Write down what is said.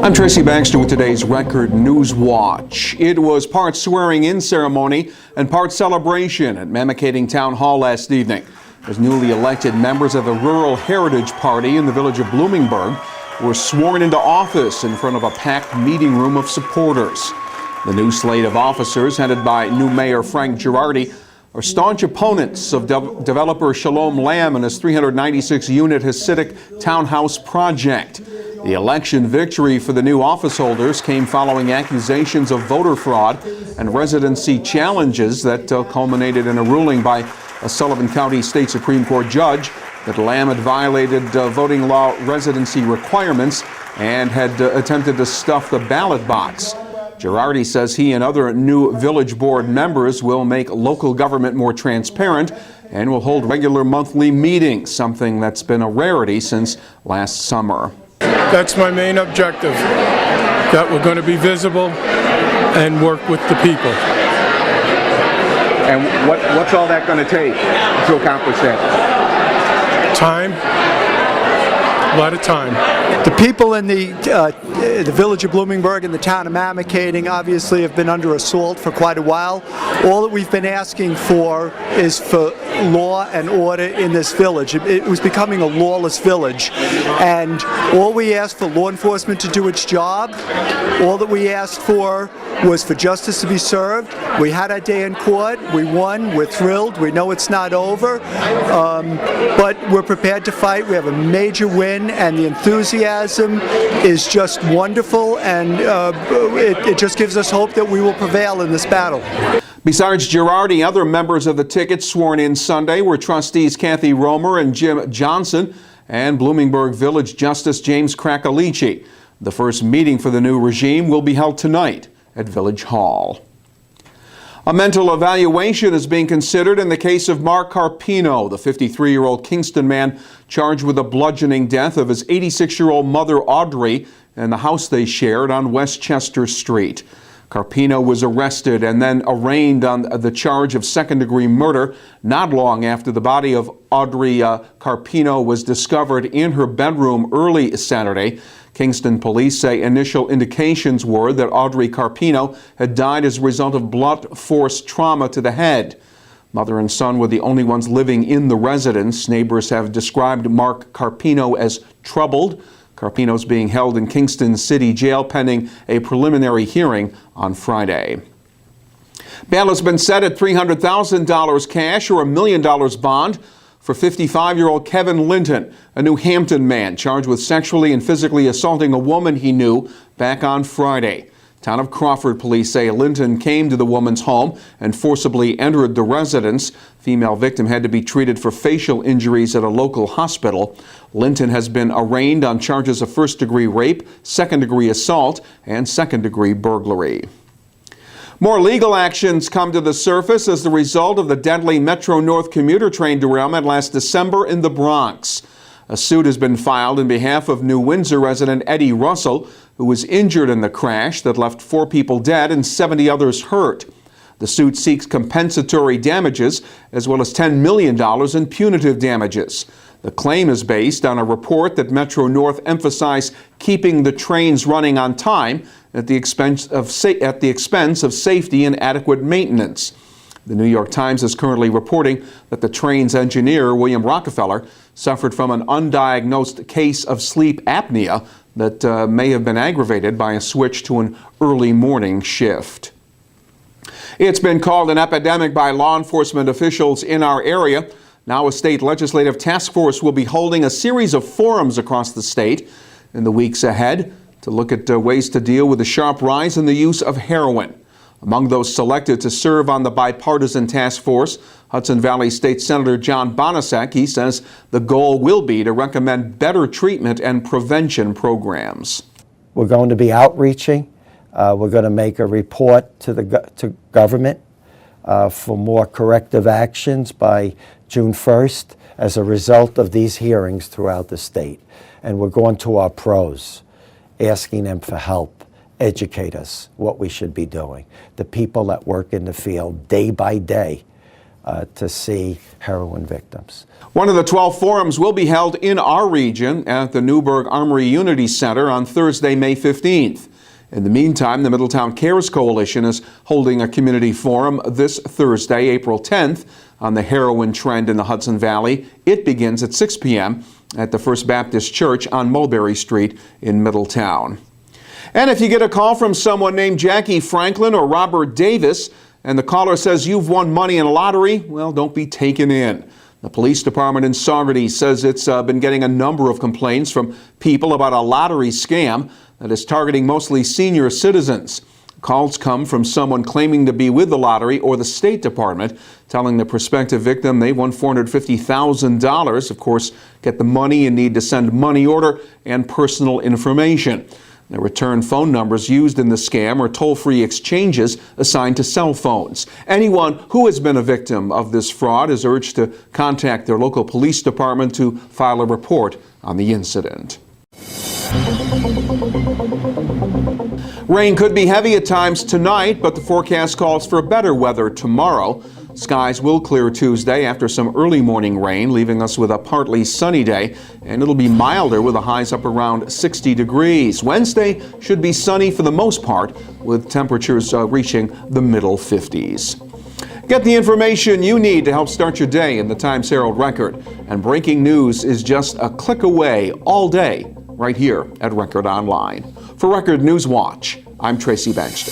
I'm Tracy Baxter with today's Record Newswatch. It was part swearing-in ceremony and part celebration at Mamakating Town Hall last evening, as newly elected members of the Rural Heritage Party in the village of Bloomingburg were sworn into office in front of a packed meeting room of supporters. The new slate of officers, headed by new Mayor Frank Girardi, are staunch opponents of developer Shalom Lamb and his 396-unit Hasidic townhouse project. The election victory for the new office holders came following accusations of voter fraud and residency challenges that culminated in a ruling by a Sullivan County State Supreme Court judge that Lamb had violated voting law residency requirements and had attempted to stuff the ballot box. Girardi says he and other new village board members will make local government more transparent and will hold regular monthly meetings, something that's been a rarity since last summer. That's my main objective, that we're going to be visible and work with the people. And what's all that going to take to accomplish that? Time, a lot of time. The people in the village of Bloomingburg and the town of Mamakating obviously have been under assault for quite a while. All that we've been asking for is for law and order in this village. It was becoming a lawless village, and all we asked for law enforcement to do its job. All that we asked for was for justice to be served. We had our day in court. We won. We're thrilled. We know it's not over, but we're prepared to fight. We have a major win, and the enthusiasm is just wonderful, and it just gives us hope that we will prevail in this battle. Besides Girardi, other members of the ticket sworn in Sunday were trustees Kathy Romer and Jim Johnson and Bloomingburg Village Justice James Krakalici. The first meeting for the new regime will be held tonight at Village Hall. A mental evaluation is being considered in the case of Mark Carpino, the 53-year-old Kingston man charged with the bludgeoning death of his 86-year-old mother Audrey in the house they shared on Westchester Street. Carpino was arrested and then arraigned on the charge of second-degree murder not long after the body of Audrey Carpino was discovered in her bedroom early Saturday. Kingston police say initial indications were that Audrey Carpino had died as a result of blunt force trauma to the head. Mother and son were the only ones living in the residence. Neighbors have described Mark Carpino as troubled. Carpino's being held in Kingston City Jail pending a preliminary hearing on Friday. Bail has been set at $300,000 cash or $1 million bond for 55-year-old Kevin Linton, a New Hampton man charged with sexually and physically assaulting a woman he knew back on Friday. Town of Crawford police say Linton came to the woman's home and forcibly entered the residence. Female victim had to be treated for facial injuries at a local hospital. Linton has been arraigned on charges of first-degree rape, second-degree assault, and second-degree burglary. More legal actions come to the surface as the result of the deadly Metro-North commuter train derailment last December in the Bronx. A suit has been filed in behalf of New Windsor resident Eddie Russell, who was injured in the crash that left 4 people dead and 70 others hurt. The suit seeks compensatory damages as well as $10 million in punitive damages. The claim is based on a report that Metro-North emphasized keeping the trains running on time at the expense of safety and adequate maintenance. The New York Times is currently reporting that the train's engineer, William Rockefeller, suffered from an undiagnosed case of sleep apnea that may have been aggravated by a switch to an early morning shift. It's been called an epidemic by law enforcement officials in our area. Now a state legislative task force will be holding a series of forums across the state in the weeks ahead to look at ways to deal with the sharp rise in the use of heroin. Among those selected to serve on the bipartisan task force, Hudson Valley State Senator John Bonasek. He says the goal will be to recommend better treatment and prevention programs. We're going to be outreaching. We're going to make a report to government for more corrective actions by June 1st as a result of these hearings throughout the state. And we're going to our pros, asking them for help, educate us what we should be doing. The people that work in the field day by day to see heroin victims. One of the 12 forums will be held in our region at the Newburgh Armory Unity Center on Thursday, May 15th. In the meantime, the Middletown Cares Coalition is holding a community forum this Thursday, April 10th, on the heroin trend in the Hudson Valley. It begins at 6 p.m. at the First Baptist Church on Mulberry Street in Middletown. And if you get a call from someone named Jackie Franklin or Robert Davis, and the caller says you've won money in a lottery, well, don't be taken in. The police department in Saugerty says it's been getting a number of complaints from people about a lottery scam that is targeting mostly senior citizens. Calls come from someone claiming to be with the lottery or the State Department, telling the prospective victim they won $450,000. Of course, get the money and need to send money order and personal information. The return phone numbers used in the scam are toll-free exchanges assigned to cell phones. Anyone who has been a victim of this fraud is urged to contact their local police department to file a report on the incident. Rain could be heavy at times tonight, but the forecast calls for better weather tomorrow. Skies will clear Tuesday after some early morning rain, leaving us with a partly sunny day, and it'll be milder with the highs up around 60 degrees. Wednesday should be sunny for the most part, with temperatures reaching the middle 50s. Get the information you need to help start your day in the Times-Herald Record. And breaking news is just a click away all day, right here at Record Online. For Record Newswatch, I'm Tracy Baxter.